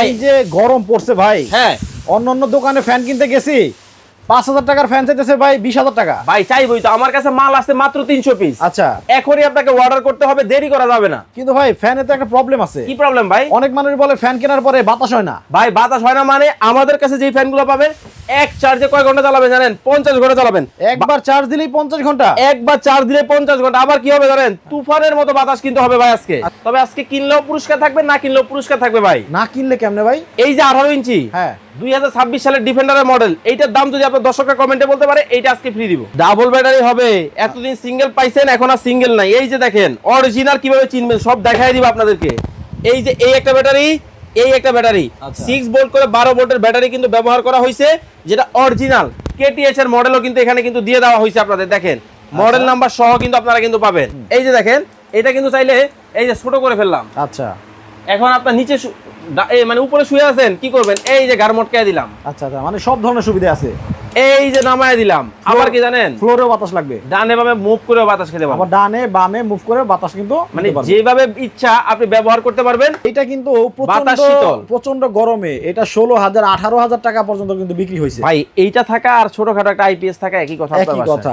এই যে গরম পড়ছে ভাই, হ্যাঁ অন্য দোকানে ফ্যান কিনতে গেছি 5,000 টাকার ফ্যান চাইতেছে ভাই 20,000 টাকা। ভাই চাইবই তো, আমার কাছে মাল আছে মাত্র 300 পিস। আচ্ছা, এখনই আপনাকে অর্ডার করতে হবে, দেরি করা যাবে না। কিন্তু ভাই ফ্যানে তো একটা প্রবলেম আছে। কি প্রবলেম ভাই? অনেক মানুষ বলে ফ্যান কেনার পরে বাতাস হয় না। ভাই বাতাস হয় না মানে আমাদের কাছে যেই ফ্যানগুলো পাবেন এক চার্জে কয় ঘন্টা চালাবেন জানেন? 50 ঘন্টা চালাবেন। একবার চার্জ দিলেই 50 ঘন্টা। একবার চার্জ দিলে 50 ঘন্টা। আবার কি হবে জানেন? তুফানের মতো বাতাস কিনতে হবে ভাই আজকে। তবে আজকে কিনলেও পুরস্কার থাকবে, না কিনলেও পুরস্কার থাকবে ভাই। না কিনলে কেমনে ভাই? এই যে 18 ইঞ্চি হ্যাঁ 2026 সালের ডিফেন্ডারের মডেল, এইটার দাম যদি আপনার দর্শকরা কমেন্টে বলতে পারে, এইটা আজকে ফ্রি দিব। ডাবল ব্যাটারি হবে। এতদিন সিঙ্গেল পাইছেন, এখন আর সিঙ্গেল নাই। এই যে দেখেন অরিজিনাল কিভাবে চিনবেন সব দেখাই দিব আপনাদেরকে। এই যে এই একটা ব্যাটারি, এই একটা ব্যাটারি, 6 ভোল্ট করে 12 ভোল্টের ব্যাটারি কিন্তু ব্যবহার করা হয়েছে, যেটা অরিজিনাল কেটিএইচ এর মডেলও কিন্তু এখানে কিন্তু দিয়ে দেওয়া হয়েছে আপনাদের। দেখেন মডেল নাম্বার সহ কিন্তু আপনারা কিন্তু পাবেন। এই যে দেখেন এটা কিন্তু চাইলে এই যে ছোট করে ফেললাম। আচ্ছা এখন আপনার নিচে মানে উপরে শুয়ে আছেন, কি করবেন? এই যে গার মটকায় দিলাম। আচ্ছা আচ্ছা, মানে সব ধরনের সুবিধা আছে। এই যে নামায় দিলাম। আবার কি জানেন, ফ্লোরেও বাতাস লাগবে, ডানে বামে মুভ করেও বাতাস খেতে আবার পারবেন। ডানে বামে মুভ করে বাতাস কিন্তু মানে নিতে পারবে। যেভাবে ইচ্ছা আপনি ব্যবহার করতে পারবেন। এটা কিন্তু বাতাস শীতল। প্রচন্ড গরমে এটা 16,000 18,000 টাকা পর্যন্ত কিন্তু বিক্রি হয়েছে ভাই এইটা থাকা আর ছোটখাটো একটা আইপিএস থাকা একই কথা। একই কথা।